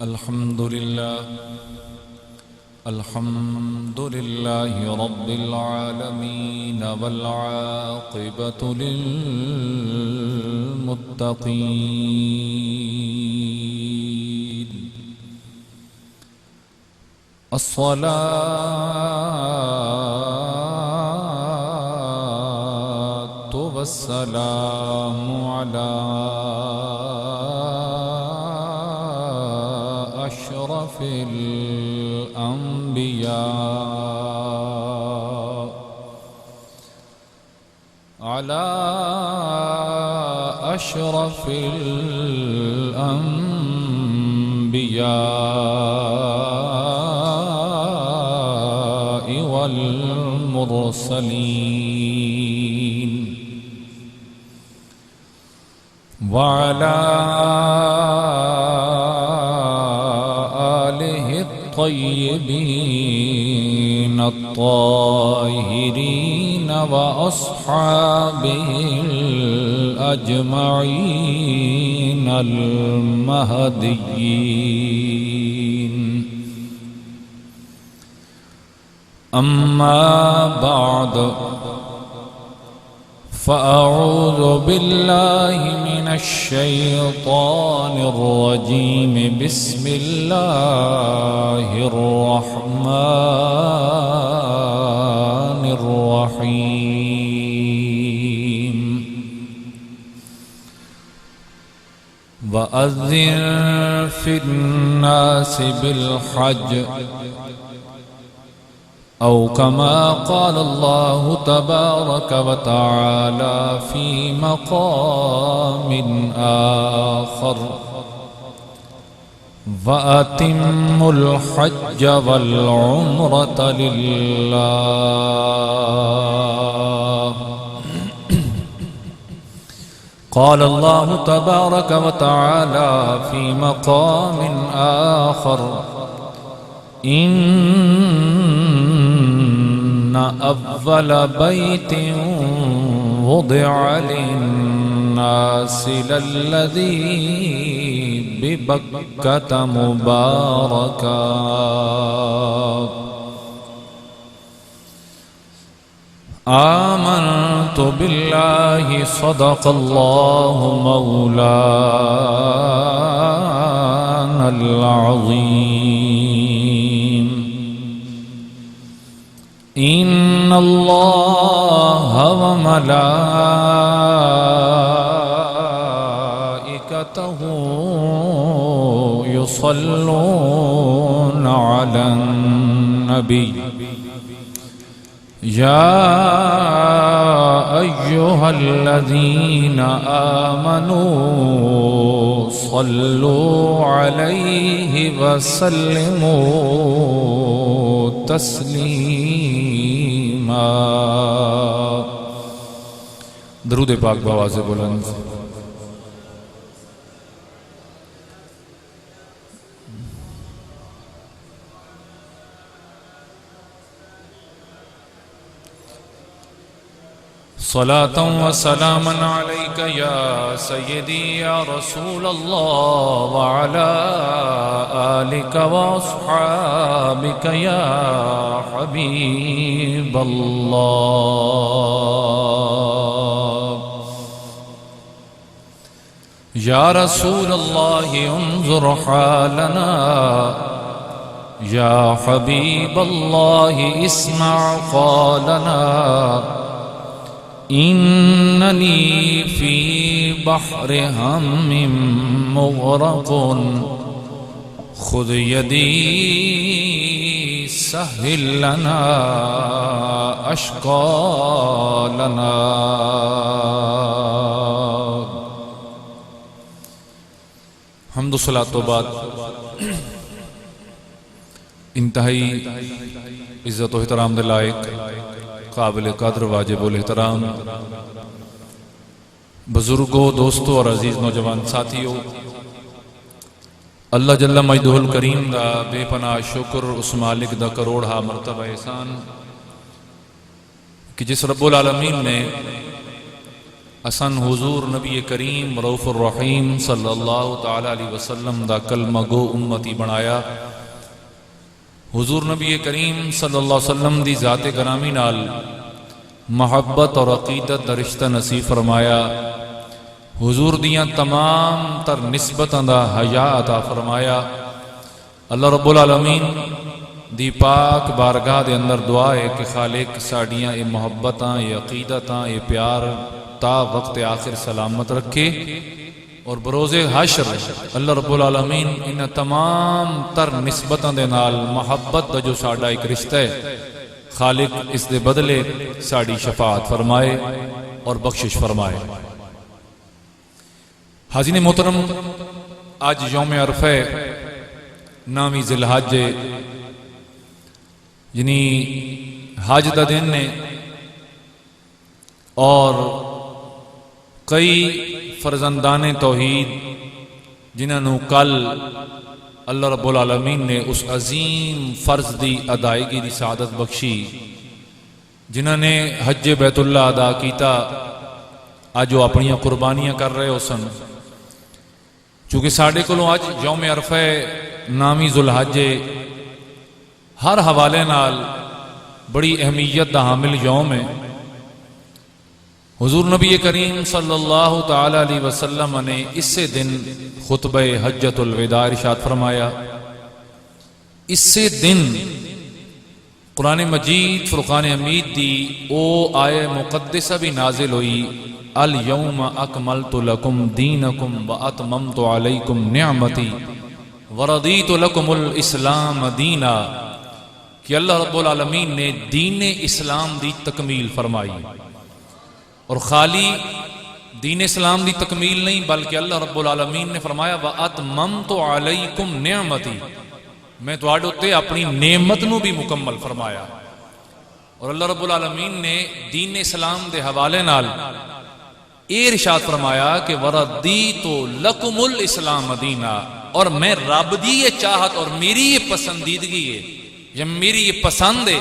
الحمد لله رب العالمين والعاقبة للمتقين الصلاة والسلام على أشرف الأنبياء على أشرف الأنبياء والمرسلين وعلى الطيبين الطاهرين وأصحابه الأجمعين المهديين. أما بعد فأعوذ بالله من الشيطان الرجيم. بسم الله الرحمن الرحيم. وأذن في الناس بالحج أو كما قال الله تبارك وتعالى في مقام آخر. وأتموا الحج والعمرة لله. قال الله تبارك وتعالى في مقام آخر. إن أول بيت وضع للناس للذي ببكة مباركا آمنت بالله صدق الله مولانا العظيم. إن الله وملائكته يصلون على النبي. يا أيها الذين آمنوا صلوا عليه وسلموا تسلیما. درود پاک بآواز بلند. صلاة وسلاما عليك يا سيدي يا رسول الله وعلى آلك وأصحابك يا حبيب الله. يا رسول الله انظر حالنا. يا حبيب الله اسمع قالنا. إنني في بحر هم مغرق خذ يدي سهل لنا أشقالنا. حمد و صلاۃ و بعد انتہائی عزت و احترام دے لائق قابل قدر واجب الاحترام بزرگوں دوستوں اور عزیز نوجوان ساتھیوں، اللہ جل مجدہ الکریم دا بے پناہ شکر اس مالک دا کروڑا مرتبہ احسان کہ جس رب العالمین نے اسن حضور نبی کریم رؤوف الرحیم صلی اللہ تعالی علیہ وسلم دا کلمہ گو امتی بنایا۔ حضور نبی کریم صلی اللہ علیہ وسلم دی ذات گرامی نال محبت اور عقیدت دا رشتہ نصیب فرمایا۔ حضور دیاں تمام تر نسبتاں دا حیا عطا فرمایا۔ اللہ رب العالمین دی پاک بارگاہ دے اندر دعا ہے کہ خالق ساڈیاں اے محبتاں، اے عقیدتاں، اے پیار تا وقت آخر سلامت رکھے، اور بروز حشر اللہ رب العالمین ان تمام تر نسبتاں دے نال محبت دا جو ساڈا ایک رشتہ ہے، خالق اس دے بدلے ساڈی شفاعت فرمائے اور بخشش فرمائے۔ حاضرین محترم، آج یوم عرفہ نامی ذی الحج، یعنی حج دا دن نے، اور کئی فرزندان توحید جنہوں کل اللہ رب العالمین نے اس عظیم فرض دی ادائیگی دی سعادت بخشی، جنہوں نے حج بیت اللہ ادا کیتا، آج وہ اپنی قربانیاں کر رہے ہو سن۔ چونکہ ساڑھے کلوں آج یوم عرفہ نامی ذی الحج ہر حوالے نال بڑی اہمیت دا حامل یوم ہے۔ حضور نبی کریم صلی اللہ تعالی علیہ وسلم نے اس سے دن خطبہ حجۃ الوداع ارشاد فرمایا۔ اس سے دن قرآن مجید فرقان حمید دی او آیہ مقدسہ بھی نازل ہوئی، الیوم اکملت لکم دینکم واتممت علیکم نعمتی ورضیت لکم الاسلام دینا، کہ اللہ رب العالمین نے دین اسلام دی تکمیل فرمائی، اور خالی دین اسلام دی تکمیل نہیں بلکہ اللہ رب العالمین نے فرمایا وَأَتْمَمْتُ عَلَيْكُمْ نِعْمَتِي، میں تواڈے اُتے اپنی نعمت نو بھی مکمل فرمایا۔ اور اللہ رب العالمین نے دین اسلام دے حوالے نال اے ارشاد فرمایا کہ وَرَضِيتُ لَكُمُ الْإِسْلَامَ دِينًا، اور میں رب دی یہ چاہت اور میری یہ پسندیدگی ہے، یا میری یہ پسند ہے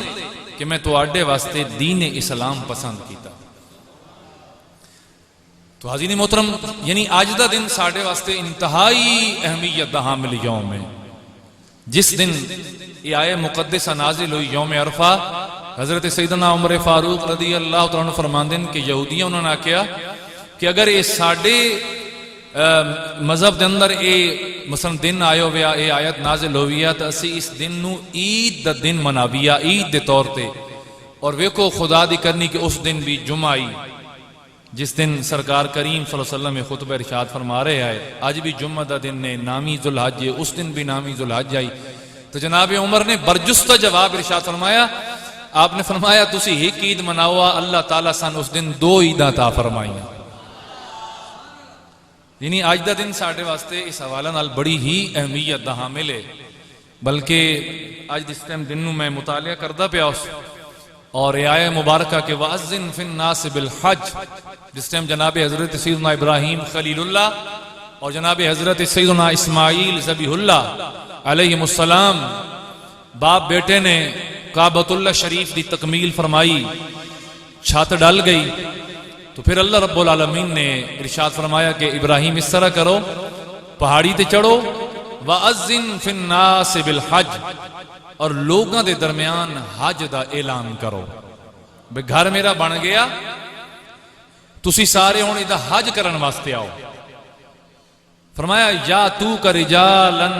کہ میں تواڈے واسطے دین اسلام پسند کیتا۔ تو حاضرین محترم، یعنی آج دا دن ساڑھے واسطے انتہائی اہمیت دا حامل یوم ہے، جس دن یہ آیہ مقدسہ نازل ہوئی یوم عرفہ۔ حضرت سیدنا عمر فاروق رضی اللہ تعالیٰ عنہ فرماندن کہ یہودیاں انہوں نے کہا کہ اگر یہ ساڑھے مذہب دے اندر مثلا دن آئے ہویا، یہ آیت نازل ہویا، تو اسی اس دن نو عید دا دن مناویا، عید دے طور تے، اور ویکو خدا دی کرنی کہ اس دن بھی جمعہ آئی، جس دن سرکار کریم صلی اللہ علیہ وسلم خطبہ ارشاد فرما رہے آئے، آج بھی جمعہ دا دن نے، نامی ذی الحج، اس دن بھی نامی ذی الحج آئی۔ تو جناب عمر نے برجستہ جواب ارشاد فرمایا، آپ نے فرمایا تسی ایک عید مناوا، اللہ تعالیٰ سن اس دن دو عیداں عطا فرمائیاں۔ یعنی آج دا دن ساڑھے واسطے اس حوالہ نال بڑی ہی اہمیت دا حامل ہے، بلکہ آج جس ٹائم دن نو میں مطالعہ کردہ پیا اس، اور یہ آیہ مبارکہ کہ وَأَذِّن فِي النَّاسِ بِالْحَجِّ، جس ٹائم جناب حضرت سیدنا ابراہیم خلیل اللہ اور جناب حضرت سیدنا اسماعیل ذبیح اللہ علیہ السلام باپ بیٹے نے کعبۃ اللہ شریف دی تکمیل فرمائی، چھت ڈل گئی، تو پھر اللہ رب العالمین نے ارشاد فرمایا کہ ابراہیم اس طرح کرو، پہاڑی تے چڑھو، وَأَذِّن فِي النَّاسِ بِالْحَجِّ، اور لوگاں دے درمیان حج دا اعلان کرو، بے گھر میرا بن گیا، تسی سارے ہونے دا حج کرن واسطے آؤ۔ فرمایا یا تو کا رجالن،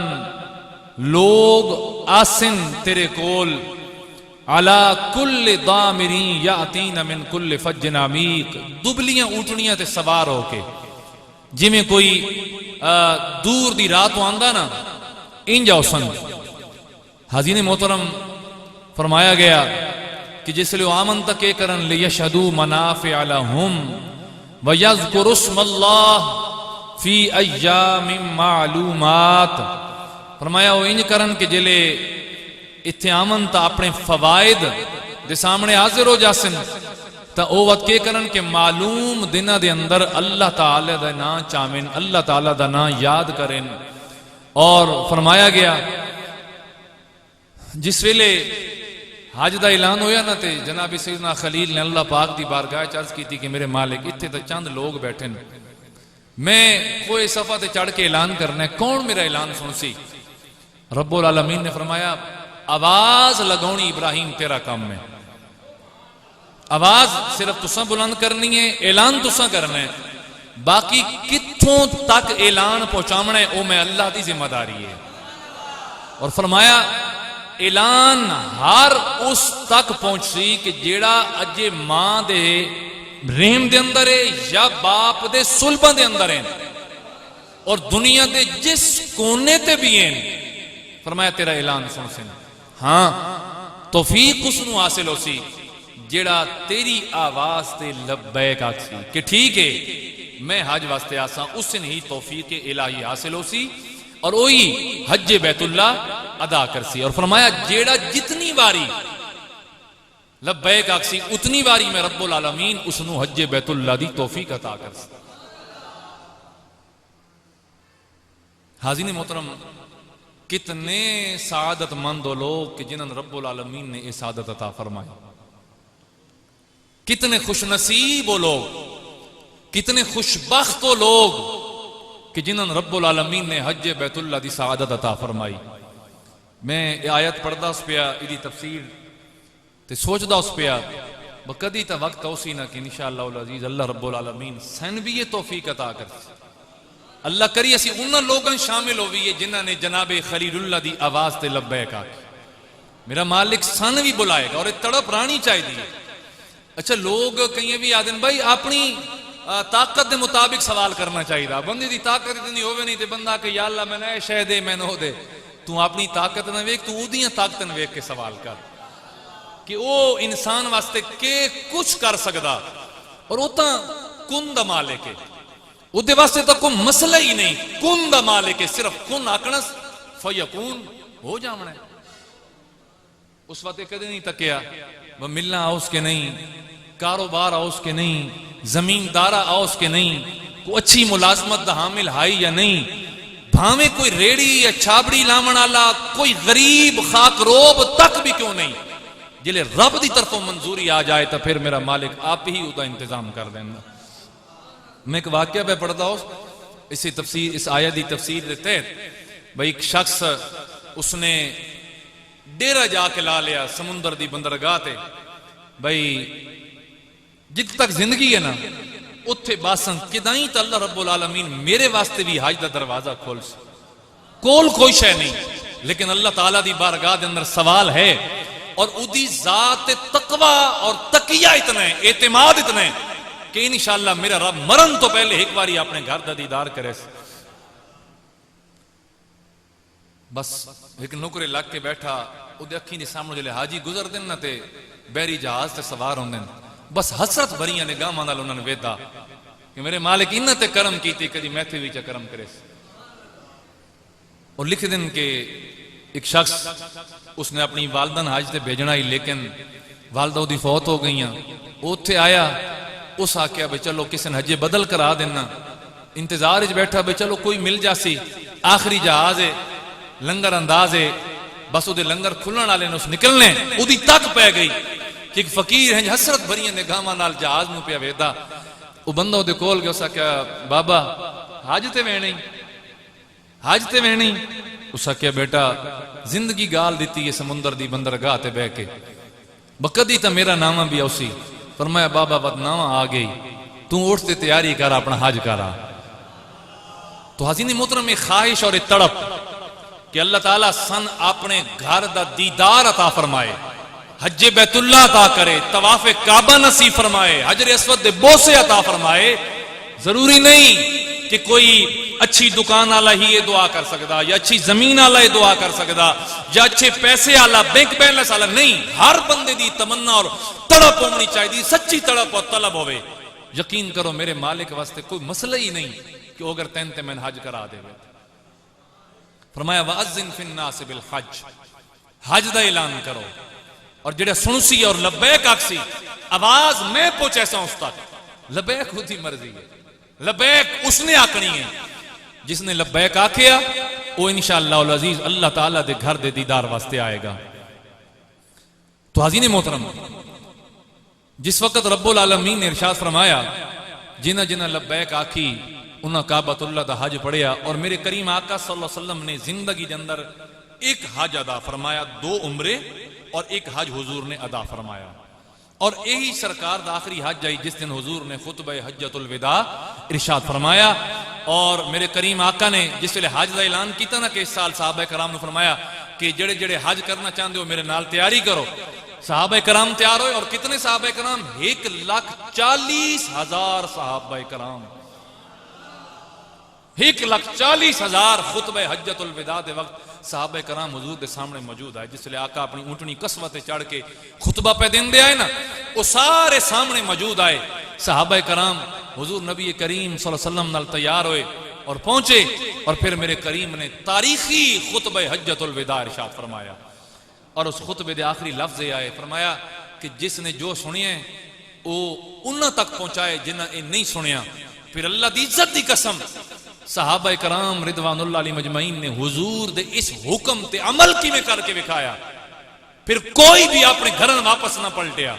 لوگ آسن تیرے کول، علا کل ضامرین یاتین من کل فج عمیق، دبلیاں اونٹنیاں تے سوار ہو کے، جی میں کوئی دور دی رات آندا نا، ان جاؤ سن۔ حاضرین محترم، فرمایا گیا کہ جس لئے آمن تک کرن لیشہدو منافع لہم وَيَذْكُرُ اسْمَ اللَّهِ فِي أَيَّامٍ مَعْلُومَاتٍ، فرمایا وہ انج کرن کہ جلے اتھے آمن تا اپنے فوائد دے سامنے حاضر ہو جاسن، تا او وقت کے کرن کہ معلوم دنہ دے اندر اللہ تعالی دا نا چامن، اللہ تعالی دا نا یاد کرن۔ اور فرمایا گیا جس ویلے حج دا اعلان ہویا نا تے جناب سیدنا خلیل نے اللہ پاک دی بارگاہ چ عرض کیتی کہ میرے مالک اتنے تو چند لوگ بیٹھے ہیں، میں کوئی صفحہ تے چڑھ کے اعلان کرنا ہے، کون میرا اعلان سن سی؟ رب العالمین نے فرمایا آواز لگاونی ابراہیم تیرا کام ہے، آواز صرف تساں بلند کرنی ہے، اعلان تساں کرنا ہے، باقی کتھوں تک اعلان پہنچاونا ہے وہ میں اللہ دی ذمہ داری ہے۔ اور فرمایا اعلان ہر اس تک پہنچ سی کہ جیڑا اجے ماں دے رحم دے اندر ہے یا باپ دے سلباں دے اندر ہے اور دنیا دے جس کونے تے بھی ہیں، فرمایا تیرا اعلان سن سن۔ ہاں توفیق اس نو حاصل ہو سی جیڑا تیری آواز تے لبیک آکسی کہ ٹھیک ہے میں حج واسطے آساں، اس نے ہی توفیق الہی حاصل ہو سی اور وہی حج بیت اللہ ادا کر سی۔ اور فرمایا جیڑا جتنی باری لبیک آکسی اتنی باری میں رب العالمین اس نو حج بیت اللہ دی توفیق عطا کر سی۔ حاضرین محترم، کتنے سعادت مند لوگ کہ جنہاں رب العالمین نے یہ سعادت عطا فرمائی، کتنے خوش نصیب لوگ، کتنے خوش بخت لوگ کہ جنہاں رب العالمین نے حج بیت اللہ دی سعادت عطا فرمائی۔ میں یہ آیت پڑھدا اس پیا ایدی تفسیر تے سوچدا اس پیا بکدی تا وقت اوسی نہ کہ انشاءاللہ العزیز اللہ رب العالمین سن بھی یہ توفیق عطا کر، اللہ کری اسی انہاں لوگاں شامل ہوئیے جنہاں نے جناب خلیل اللہ دی آواز تے لبیک آکھی، میرا مالک سن بھی بلائے گا اور یہ تڑپ رانی چاہیے دی۔ اچھا لوگ کہیں بھی آدھیں بھائی اپنی طاقت دے مطابق سوال کرنا چاہیے دا، بندی دی طاقت اتنی ہوئے نہیں تے بندہ کہ یا اللہ میں نے شہ دے میں نہ دے، تو اپنی طاقت نہ ویک، تو اودیاں طاقت نہ ویک کے سوال کر کہ وہ انسان واسطے کہ کچھ کر سکدا اور وہ تا کن دا مالک ہے، وہ دے واسطے تا کوئی مسئلہ ہی نہیں، کن دا مالک ہے، صرف کن آکنس فیکون ہو جامنا ہے۔ اس وقت کدے نہیں تکیا وہ ملنا آؤس کے نہیں، کاروبار آؤس کے نہیں، زمیندارہ آؤس کے نہیں، کوئی اچھی ملازمت دا حامل ہائی یا نہیں، بھاویں کوئی ریڑی یا چھابڑی لامن آلا، کوئی غریب خاک روب تک بھی کیوں نہیں، جلے رب دی طرفوں منظوری آ جائے تو پھر میرا مالک آپ ہی ادا انتظام کر دینا۔ میں ایک واقعہ پہ پڑھتا ہوں اس آیت دی تفسیر دیتے ہیں بھائی ایک شخص اس نے ڈیرہ جا کے لا لیا سمندر دی بندرگاہ تے، بھائی جت تک زندگی ہے نا اتھے باسن کدائیں تا اللہ رب العالمین میرے واسطے بھی حج دا دروازہ کھول سی، کول کوئی شے نہیں، لیکن اللہ تعالیٰ دی بارگاہ دے اندر سوال ہے اور ادھی ذات تقوی اور تقیہ اتنا ہے، اعتماد اتنا ہے کہ انشاءاللہ میرا رب مرن تو پہلے ایک باری اپنے گھر دا دیدار کرے سی۔ بس ایک نوکرے لگ کے بیٹھا ادھے اکھی نے سامنے جلے حاجی گزر دن نہ تے بحری جہاز تے سوار ہوں دن، بس حسرت بھریاں نے گاہ ماندال انہوں نے ویدہ کہ میرے مالک انہ تے کرم کیتی کدی میں تھے ویچا کرم کرے سی۔ اور لکھ دن کہ ایک شخص اس نے اپنی والدن حج تے بھیجنا ہی لیکن والدہ دی فوت ہو گئیاں، وہ تھے آیا اس آکیا بے چلو کسی نے حج بدل کرا دینا، انتظار اچ بیٹھا بے چلو کوئی مل جاسی، آخری جہاز ہے لنگر انداز ہے، بس وہ دے لنگر کھلن والے نے اس نکلنے اودی تک پہ گئی کہ ایک فقیر ہیں حسرت بھریاں نے گاواں نال جہاز نو پیا ویدا، وہ بندہ دے کول گیا اس آکیا بابا حج تے وینے حج تے وینے، اس آکیا بیٹا زندگی گال دیتی ہے سمندر دی بندرگاہ تے بہ کے، بکدی تا میرا نامہ بھی اوسی، فرمایا بابا بدنامہ آ گئی، تو اٹھ تے تیاری کر اپنا حج کرا۔ تو حضرین محترم ایک خواہش اور ایک تڑپ کہ اللہ تعالیٰ سن اپنے گھر دا دیدار عطا فرمائے، حج بیت اللہ عطا کرے، طواف کعبہ نصیب فرمائے، حجر اسود دے بوسے عطا فرمائے۔ ضروری نہیں کہ کوئی اچھی دکان والا ہی یہ دعا کر سکتا یا اچھی زمین والا یہ دعا کر سکتا یا اچھے پیسے والا بینک بیلنس والا، نہیں، ہر بندے دی تمنا اور تڑپ ہونی چاہیے، سچی تڑپ اور طلب ہوئے۔ یقین کرو میرے مالک واسطے کوئی مسئلہ ہی نہیں کہ اگر تین تے میں حج کرا دے۔ فرمایا وَأَذِّن فِي النَّاسِ بِالْحَجِّ، حج دا اعلان کرو، اور جڑے سنسی اور لبیک آکسی آواز میں پہنچے سا اس تک، لبیک ہوتی مرضی ہے، لبیک اس نے آکنی ہے، جس نے لبیک آکھیا وہ انشاءاللہ العزیز اللہ تعالیٰ دے گھر دے دیدار واسطے آئے گا۔ تو تو حاضرین محترم، جس وقت رب العالمین نے ارشاد فرمایا جنہ جنہ لبیک آکھی انہاں کعبۃ اللہ دا حج پڑھیا، اور میرے کریم آقا صلی اللہ علیہ وسلم نے زندگی کے اندر ایک حج ادا فرمایا، 2 عمرے اور ایک حج حضور نے ادا فرمایا، اور یہی سرکار دا آخری حج آئی جس دن حضور نے خطبہ حجۃ الوداع ارشاد فرمایا۔ اور میرے کریم آقا نے جس ویلے حج دا اعلان کیتا نا کہ اس سال صحابہ کرام نے فرمایا کہ جڑے جڑے حج کرنا چاہتے ہو میرے نال تیاری کرو، صحابہ کرام تیار ہوئے، اور کتنے صحابہ کرام؟ 1,40,000 صحابہ کرام، 1,40,000 خطبہ حجۃ الوداع دے وقت صحابہ کرام حضور دے سامنے موجود آئے، جس لئے آقا اپنی اونٹنی قصوت چڑھ کے خطبہ پہ دین دے آئے نا، وہ سارے سامنے موجود آئے۔ صحابہ کرام حضور نبی کریم صلی اللہ علیہ وسلم نال تیار ہوئے اور پہنچے، اور پھر میرے کریم نے تاریخی خطبہ حجۃ الوداع ارشاد فرمایا، اور اس خطبے دے آخری لفظ آئے، فرمایا کہ جس نے جو سنیا وہ انہاں تک پہنچائے جنہاں اے نہیں سنیا۔ پھر اللہ دی عزت دی قسم صحابہ کرام رضوان اللہ علیہ مجمعین نے حضور دے اس حکم تے عمل کی میں کر کے بکھایا، پھر کوئی بھی اپنے گھرن واپس نہ پلٹیا،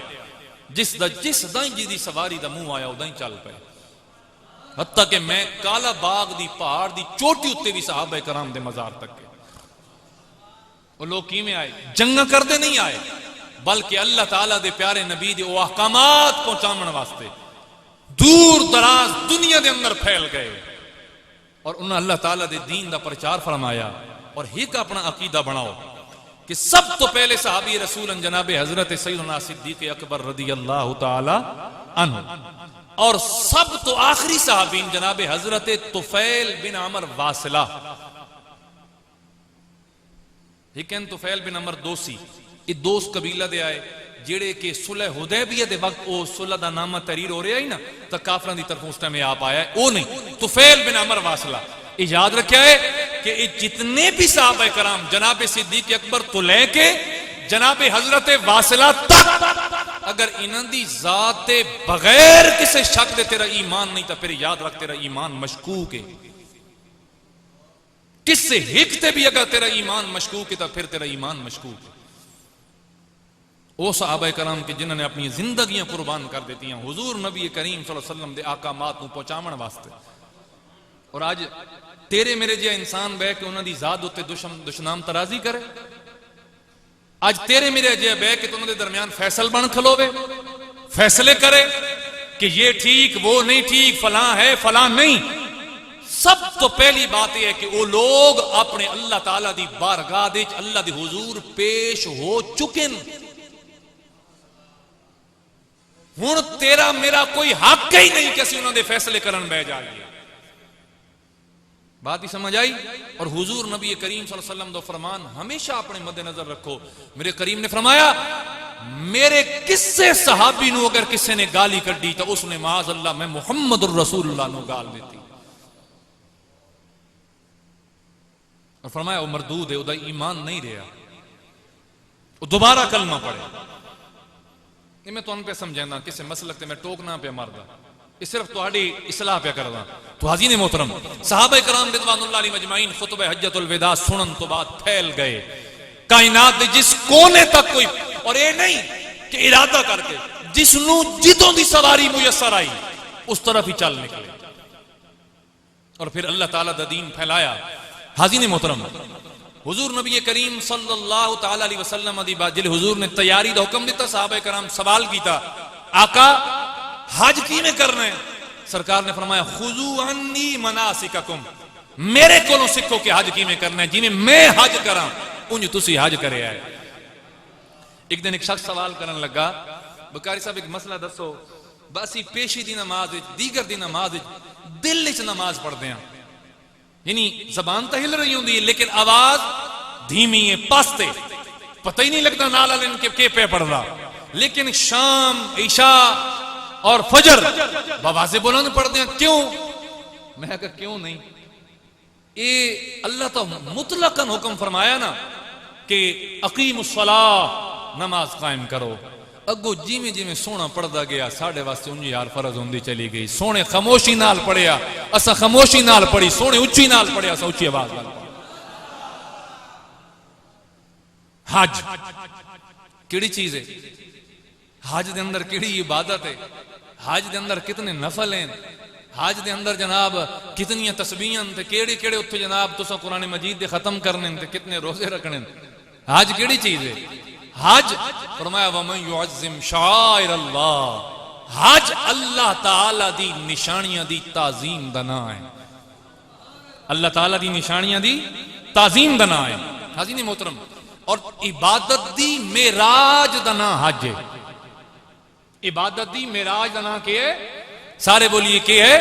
جس دائیں جی دی سواری دا منہ آیا ادائیں چل پے، حتیٰ کہ میں کالا باغ دی پہاڑ دی چوٹی اتے بھی صحابہ کرام دے مزار تک کے وہ لوگ کی میں آئے، جنگ کردے نہیں آئے، بلکہ اللہ تعالیٰ دے پیارے نبی دے وہ احکامات پہنچامن واسطے دور دراز دنیا دے اندر پھیل گئے، اور انہاں اللہ تعالیٰ دے دین دا پرچار فرمایا۔ اور ایک اپنا عقیدہ بناؤ کہ سب تو پہلے صحابی رسول جناب حضرت سیدنا صدیق اکبر رضی اللہ تعالی عنہ، اور سب تو آخری صحابین جناب حضرت طفیل بن عمر واصلہ، لیکن طفیل بن عمر دوسی، یہ دوست قبیلہ دے آئے جڑے کہ صلح حدیبیہ دے وقت او صلح دا نامہ تحریر ہو رہا ہی نا تو کافران دی طرف اس ٹائم میں آپ آیا ہے، او نہیں، طفیل بن عمر واصلہ۔ یہ یاد رکھیا ہے کہ جتنے بھی صحابہ کرام جناب صدیق اکبر تو لے کے جناب حضرت واصلہ تک، اگر انہاں دی ذات بغیر کسے شک دے تیرا ایمان نہیں تا پھر یاد رکھ تیرا ایمان مشکوک ہے، کس سے ہکتے بھی اگر تیرا ایمان مشکوک ہے تو پھر تیرا ایمان مشکوک ہے۔ وہ صحابہ کرام کے جنہوں نے اپنی زندگیاں قربان کر دیتی ہیں حضور نبی کریم صلی اللہ علیہ وسلم دے آقامات کو پہنچامن واسطے، اور آج تیرے میرے جے انسان بے کہ انہوں دی ذات ہوتے دشنام ترازی کرے، آج تیرے میرے جے بے کہ انہوں دے درمیان فیصل بن کھلوے، فیصلے کرے کہ یہ ٹھیک وہ نہیں ٹھیک، فلاں ہے فلاں نہیں۔ سب تو پہلی بات یہ ہے کہ وہ لوگ اپنے اللہ تعالیٰ دی بارگاہ دے اللہ دی حضور پیش ہو چکن، ہن تیرا میرا کوئی حق ہی نہیں کہ اسی انہوں دے فیصلے کرن بہ جائیے۔ بات ہی سمجھ آئی؟ اور حضور نبی کریم صلی اللہ علیہ وسلم دو فرمان ہمیشہ اپنے مد نظر رکھو۔ میرے کریم نے فرمایا میرے کسے صحابی نو اگر کسے نے گالی کر دی تو اس نے معاذ اللہ میں محمد الرسول اللہ نو گال دیتی، اور فرمایا وہ مردود ہے، وہ ایمان نہیں رہا، وہ دوبارہ کلمہ پڑھے۔ یہ میں تو ان پہ سمجھینا کسے مسلک تے میں ٹوکنا پہ مردہ، یہ صرف تہاڈی اصلاح پہ کردا۔ تو حاضرین محترم، صحابہ کرام رضوان اللہ علیہ مجمعین خطبہ حجۃ الوداع سنن تو بعد پھیل گئے کائنات دے جس کونے تک کوئی، اور یہ نہیں کہ ارادہ کر کے جس نو جدوں دی سواری میسر آئی اس طرف ہی چل نکلے، اور پھر اللہ تعالیٰ دا دین پھیلایا۔ حاضرین محترم، حضور نبی کریم صلی اللہ تعالی علیہ وسلم دی بات جلے حضور نے تیاری دا حکم دیتا، صحابہ کرام سوال کیتا آقا حج کی میں کرنا ہے؟ سرکار نے فرمایا خذو عنی مناسککم، میرے کولوں سکھو کہ حج کی میں کرنا ہے، جی میں حج کراں انج تسی حج کرے آئے۔ ایک دن ایک شخص سوال کرن لگا بکاری صاحب ایک مسئلہ دسو، باسی پیشی دی نماز دیگر دی نماز دل وچ نماز پڑھدے ہیں، یعنی زبان تو ہل رہی ہوندی ہے لیکن آواز دھیمی ہے، پاستے، پتہ ہی نہیں لگتا نالا لین کے پہ پڑھ رہا، لیکن شام عشاء اور فجر بوازے بلند پڑھتے ہیں۔ کیوں؟ میں کہا کیوں نہیں، یہ اللہ تو مطلقاً حکم فرمایا نا کہ اقیم الصلاۃ، نماز قائم کرو، اگو جیویں جیویں سونا پڑھدا گیا ساڑھے واسطے انجی یار فرض ہوندی چلی گئی، سونے خاموشی نال پڑھیا اسا خاموشی نال پڑھی، سونے اچھی نال پڑھیا اسا اچھی آواز نال پڑھی۔ حج کیڑی چیز ہے؟ حج دے اندر کیڑی عبادت ہے؟ حج دے اندر کتنے نفل ہیں؟ حج دے اندر جناب کتنی تسبیحاں تے کیڑے کیڑے اتھے جناب تساں قرآن مجید دے ختم کرنے تے کتنے روزے رکھنے؟ حج کیڑی چیز ہے؟ حج فرمایا وَمَن يُعَظِّمْ شَعَائِرَ اللَّهِ، حج اللہ تعالی دی نشانیاں دی تعظیم دا نام ہے، اللہ تعالی دی نشانیاں دی تعظیم دا نام ہے حاضرین محترم، اور عبادت دی معراج دا نام حج ہے، عبادت دی معراج دا نام کیا ہے؟ سارے بولیے کیا ہے؟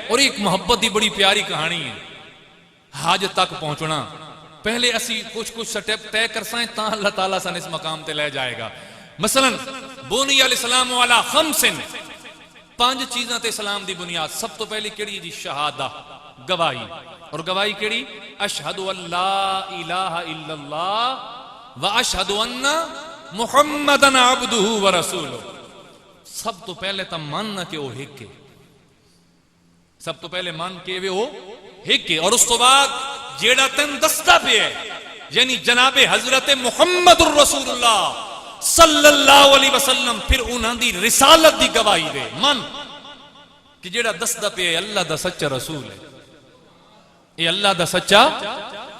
اور ایک محبت دی بڑی پیاری کہانی ہے حج تک پہنچنا، پہلے اسی کچھ سٹیپ طے کر سائیں تاں اللہ تعالیٰ سن اس مقام تے لے جائے گا۔ مثلا بنی علیہ السلام والا خمسن، 5 چیزاں تے اسلام دی بنیاد، سب تو پہلی کیڑی جی؟ شہادہ، گواہی، اور گواہی کیڑی؟ اشہد ان لا الہ الا اللہ و اشہد ان محمدن عبدہ و رسولہ۔ سب تو پہلے تا ماننا کہ وہ ایک ہے، سب تو پہلے مان کے وہ ایک ہے، اور اس تو بعد جیڑا تن دستا پہ ہے یعنی جناب حضرت محمد الرسول اللہ صلی اللہ علیہ وسلم، پھر انہاں دی رسالت دی گواہی دے من کہ جیڑا دستا پہ ہے اللہ دا سچا رسول ہے، اے اللہ دا سچا،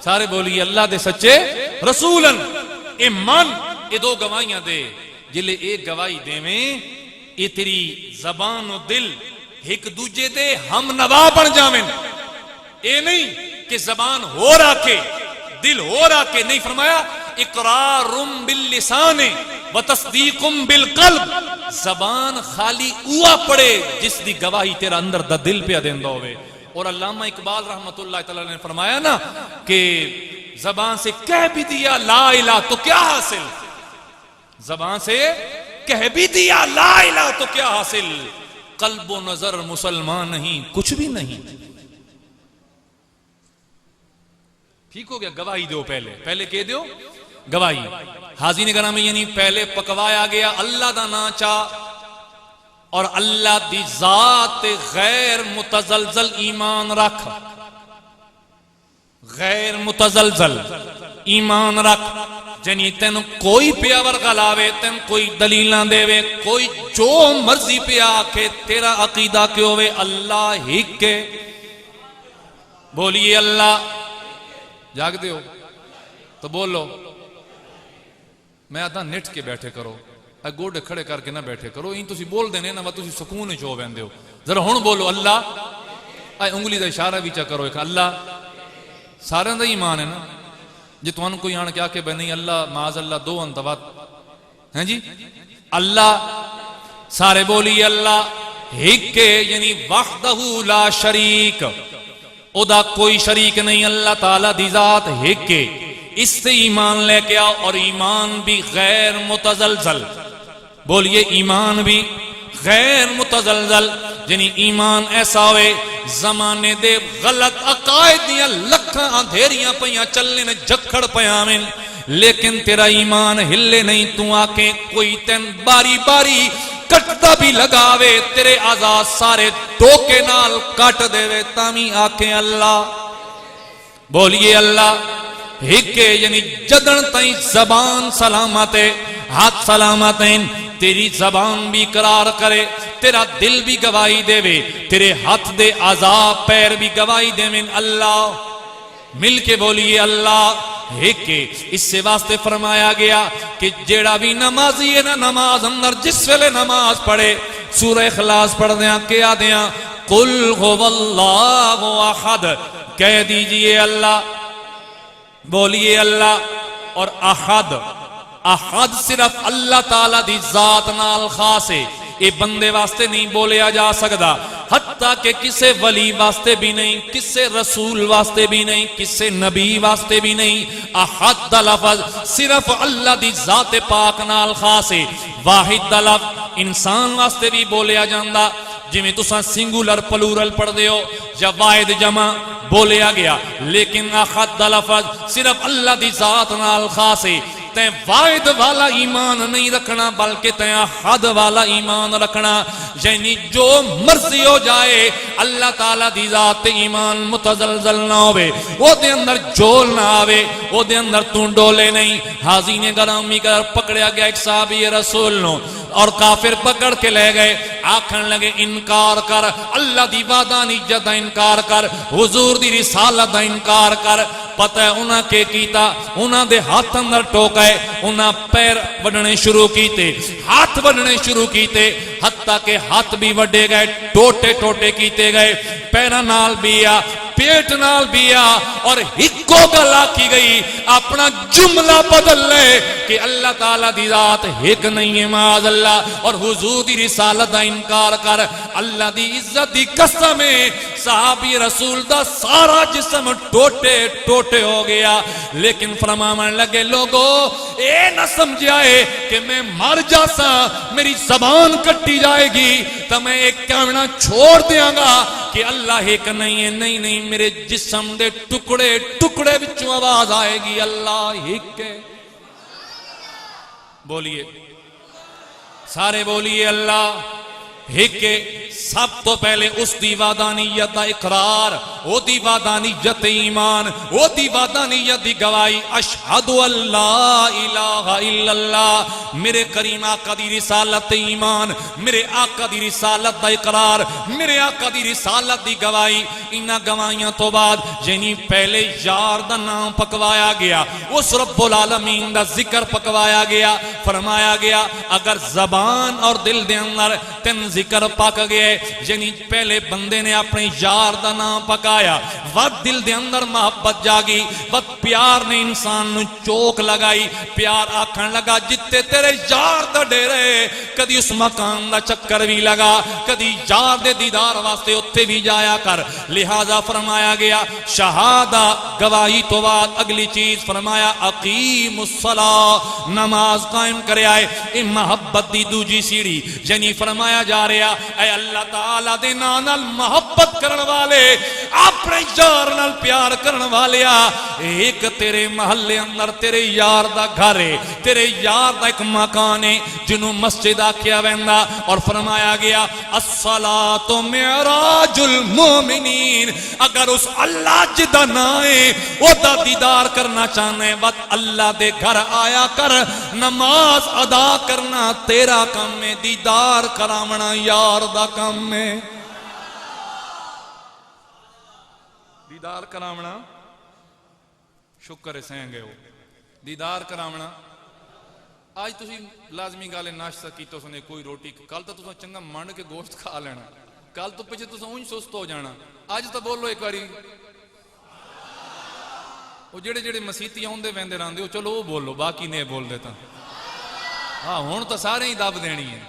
سارے بولیے اللہ دے سچے رسولن، اے من اے 2 گواہیاں دے، جلے ایک گواہی دے میں اے تیری زبان و دل ایک دوجے دے ہم نوا بن جاویں، اے نہیں کہ زبان ہو راکے دل ہو راکے، نہیں، فرمایا اقرارم باللسان و تصدیقم بالقلب، زبان خالی اوہ پڑے جس دی گواہی تیرا اندر دا دل پہ دیندہ ہوئے۔ اور علامہ اقبال رحمت اللہ تعالیٰ نے فرمایا نا کہ زبان سے کہہ بھی دیا لا الہ تو کیا حاصل، زبان سے کہہ بھی دیا لا الہ تو کیا حاصل، قلب و نظر مسلمان نہیں کچھ بھی نہیں۔ ٹھیک ہو گیا؟ گواہی دیو، پہلے کہہ دیو گواہی۔ حاضرین گرامی یعنی پہلے پکوایا گیا اللہ دا نا چاہ اور اللہ دی ذات غیر متزلزل ایمان رکھ، غیر متزلزل ایمان رکھ، یعنی تین کوئی پیاور غلاوے، تین کوئی دلیلاں دے وے، کوئی جو مرضی پہ آکے تیرا عقیدہ کیوں ہوئے اللہ ہی کے، بولیے اللہ، جاگ دے ہو تو بولو، میں آتا نٹ کے بیٹھے کرو، گوڑے کھڑے کر کے نہ بیٹھے کرو، این تسی بول دینے نا تسی سکون چو بیندے ہو، ذرا ہون بولو اللہ، انگلی دا اشارہ بھی چا کرو ایک اللہ، سارے دا ایمان ہے نا، جی تو ان کو یہاں کیا کہ بے نہیں اللہ معاذ اللہ 2 انتوات ہیں جی، اللہ، سارے بولی اللہ ایک کے، یعنی وحدہ لا شریک، او دا کوئی شریک نہیں، اللہ تعالیٰ دی ذات ایک کے، اس سے ایمان لے کے آؤ، اور ایمان بھی غیر متزلزل، بولیے ایمان بھی غیر متزلزل، یعنی ایمان ایسا ہوئے زمانے دے غلط عقائد دیا لکھاں اندھیریاں پیاں چلنے نے جکھڑ پیامیں، لیکن تیرا ایمان ہلے نہیں، تو آکے کوئی تین باری باری کٹتا بھی لگاوے، تیرے آزاد سارے ٹوکے نال کٹ دے وے، تامی آکے اللہ، بولیے اللہ ایک، یعنی جدن تائیں زبان سلامت ہے، ہاتھ سلامت ہیں، تیری زبان بھی قرار کرے، تیرا دل بھی گواہی دے وے، تیرے ہاتھ دے عذاب پیر بھی گواہی دے من اللہ، مل کے بولیے اللہ ایک کے۔ اس سے واسطے فرمایا گیا کہ جیڑا بھی نمازی ہے نا، نماز اندر جس ویلے نماز پڑھے سورہ اخلاص پڑھ دیاں، کیا دیاں قل هو اللہ احد، کہہ دیجئے اللہ، بولیے اللہ، اور احد، احد صرف اللہ تعالیٰ دی ذات نال خاص ہے، یہ بندے واسطے نہیں بولیا جا سکتا، حتیٰ کہ کسے ولی واسطے بھی نہیں، کسے رسول واسطے بھی نہیں، کسے نبی واسطے بھی نہیں، احد دا لفظ صرف اللہ دی ذات پاک نال خاص ہے۔ واحد دا لفظ انسان واسطے بھی بولیا جاندہ، جی میں تساں سنگولر پلورل پڑھ دے ہو یا واحد جمع بولیا گیا، لیکن احد دا لفظ صرف اللہ دی ذات نال خاص ہے۔ تے واحد والا ایمان نہیں رکھنا بلکہ تے احد والا ایمان رکھنا. یعنی جو مرضی ہو جائے اللہ تعالیٰ دی ذات ایمان متزلزل نہ ہوئے, او دے اندر جول نہ آوے, او دے اندر تو ڈولے نہیں. حاضرین گرامی کر پکڑیا گیا ایک صحابی رسول نو اور کافر پکڑ کے لے گئے. آکھن لگے انکار کر, اللہ دی وحدانیت دا انکار کر, حضور دی رسالت دا انکار کر. پتہ ہے انہاں کے کیتا, انہاں دے ہاتھ اندر ٹوکائے, انہاں پیر وڈنے شروع کیتے, ہاتھ وڈنے شروع کیتے, حتیٰ کہ ہاتھ بھی وڈے گئے, ٹوٹے ٹوٹے کیتے گئے, پیرا نال بیا, پیٹ نال بیا, اور ہکو گلا کی گئی. اپنا جملہ بدل لے کہ اللہ تعالیٰ دی ذات ایک نہیں ہے معاذ اللہ, اور حضور دی رسالت دا انکار کر. اللہ دی عزت دی قسم ہے صحابی رسول دا سارا جسم ٹوٹے ٹوٹے ہو گیا, لیکن فرماون لگے لوگو اے نہ سمجھائے کہ میں مر جاسا, میری زبان کٹی جائے گی تو میں ایک کہنا چھوڑ دیاں گا کہ اللہ ایک نہیں ہے. نہیں نہیں, میرے جسم دے ٹکڑے ٹکڑے بچوں آواز آئے گی اللہ ایک ہے. بولیے سارے بولیے اللہ ایک ہے. سب تو پہلے اس دی وحدانیت دا اقرار, او دی وحدانیت ایمان, او دی وحدانیت دی گواہی. اشہد اللہ الہ الا اللہ, میرے کریم آقا دی رسالت ایمان, میرے آقا دی رسالت دا اقرار, میرے آقا دی رسالت دی گواہی. انہاں گواہیاں تو بعد یعنی پہلے یار دا نام پکوایا گیا, اس رب العالمین دا ذکر پکوایا گیا. فرمایا گیا اگر زبان اور دل دے اندر تن ذکر پاک گئے, یعنی پہلے بندے نے اپنے یار دا نام پکایا, وقت دل دے اندر محبت جاگی, وقت پیار نے انسان نو چوک لگائی, پیار آکھن لگا جتے تیرے یار دا ڈیرے, کدی اس مکان دا چکر بھی لگا, کدی یار دے دیدار واسطے اتھے بھی جایا کر. لہذا فرمایا گیا شہادہ گواہی تو بعد اگلی چیز فرمایا اقیم الصلاۃ, نماز قائم کرے آئے. اے محبت دی دوجی سیڑھی, یعنی فرمایا جا رہا اے اللہ تعالیٰ دے نال محبت کرن والے, اپنے یار نال پیار کرن والیا, ایک تیرے محلے اندر تیرے یار دا گھر ہے, تیرے یار دا ایک مکان ہے جنہوں مسجد آکھیا ویندا. اور فرمایا گیا الصلاۃ معراج المومنین, اگر اس اللہ جدا نائے او دا دیدار کرنا چاہنے وقت اللہ دے گھر آیا کر, نماز ادا کرنا تیرا کام میں, دیدار کراونا یار دا کام میں. دیدار کراونا شکر ہے سہیں گے ہو, دیدار کراونا. آج تسی لازمی گالے ناشتہ کی تو سنے کوئی روٹی, کل تو تسا چنگا منڈ کے گوشت کھا لینا, کل تو پیچھے تسا اونج سست ہو جانا. آج تو بولو ایک باری وہ جڑے جڑے مسیتی ہوندے ویندے راندے ہو, چلو وہ بولو, باقی نہیں بول دیتا. ہاں ہون تو سارے ہی دب دینی ہے.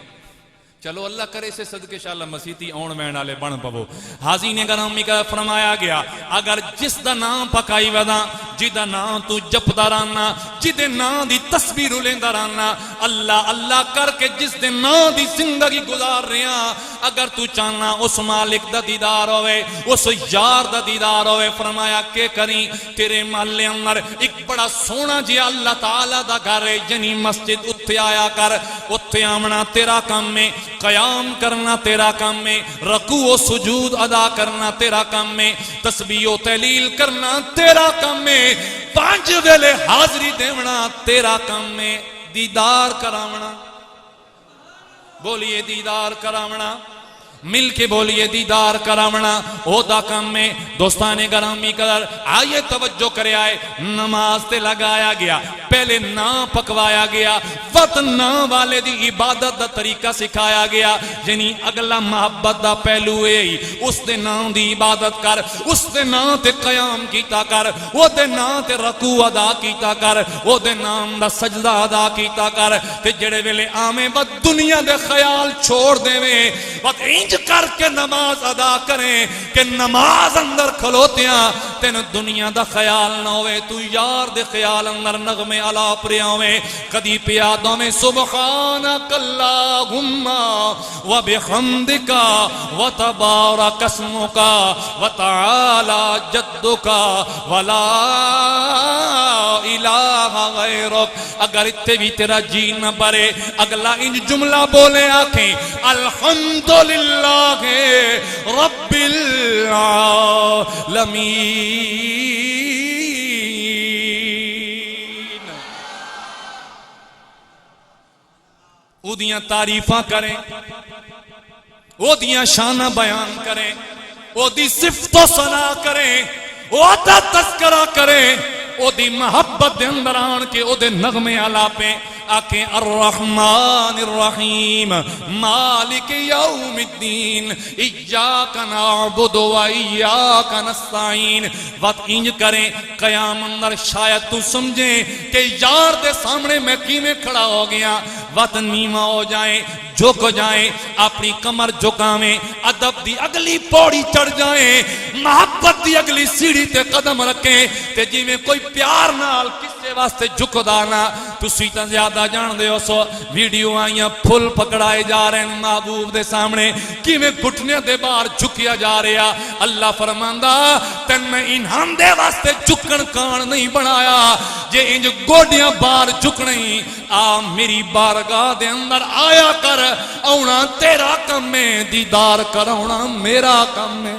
چلو اللہ کرے سے صدقے انشاءاللہ مسیتی آن میں نالے بن پو. حاضرین گرامی کا فرمایا گیا اگر جس دا نام پکائی ودا, جدا نام تو جپدا رانا, جدے نام دی تصویر لیندا رانا, اللہ اللہ کر کے جس دے نام دی زندگی گزار رہا, اگر تو چاہنا اس مالک دا دیدار ہوئے, اس یار دا دیدار ہوئے, فرمایا کہ کریں تیرے محلے اندر ایک بڑا سونا جی اللہ تعالیٰ دا گھر ہے, یعنی مسجد اتھے آیا کر, اتھے آمنا تیرا کام میں, قیام کرنا تیرا کام میں, رکوع و سجود ادا کرنا تیرا کام میں, تسبیح و تحلیل کرنا تیرا کام میں, 5 ویلے حاضری دیونا تیرا کام میں, دیدار کراونا. بولیے دیدار کراونا, مل کے بولیے دیدار کراونا او دا کام میں. دوستان گرامی قدر آئیے توجہ کرے آئے, نماز تے لگایا گیا, پہلے نام پکوایا گیا, وقت نام والے دی عبادت دا طریقہ سکھایا گیا, یعنی اگلا محبت دا پہلو ہے, اس دے نام دی عبادت کر, اس دے نام تے قیام کیتا کر, او دے نام تے رکوع ادا کیتا کر, او دے نام دا سجدہ ادا کیتا کر. تے جڑے ویلے آمیں بد دنیا دے خیال چھوڑ دے میں, وقت کر کے نماز ادا کریں کہ نماز اندر کھلوتیاں تین دنیا دا خیال نہ ہوئے تو یار دے خیال اندر نغمے علا پریا ہوئے کدی پیادوں میں سبحانک اللہم و بحمدک و تبارک اسمک و تعالی جدک و لا الہ غیرک اگر اتنے بھی تیرا جی نہ برے اگلا ان جملہ بولے آنکھیں الحمدللہ رب العالمین او دیاں تعریفاں کریں او دیاں شانہ بیان کریں او دی صفت و ثنا کریں او دا تذکرہ کریں او دی محبت دے اندر آن کے او دے نغمے علاپیں آکے الرحمن الرحیم مالک یوم الدین ایاک نعبد و ایاک نستعین وقت انج کریں قیام اندر شاید تو سمجھیں کہ یار دے سامنے میں کیمیں کھڑا ہو گیا وقت نیمہ ہو جائیں جھک جائیں اپنی کمر جھکاویں ادب دی اگلی پوڑی چڑھ جائیں محبت دی اگلی سیڑھی تے قدم رکھیں تے جی میں کوئی پیار نال کسے واسطے جھک دانا تو سیتا زیادہ جان دے ہو سو ویڈیو آئیاں پھل پکڑائے جا رہے ہیں محبوب دے سامنے کی میں گھٹنے دے بار جھکیا جا رہا اللہ فرماندہ تن میں انہاں دے واسطے جھکن کان نہیں بنایا جے انج گوڑیاں بار جھکنے آ میری بارگاہ دے اندر آیا کر اونا تیرا کم میں دیدار کر اونا میرا کم میں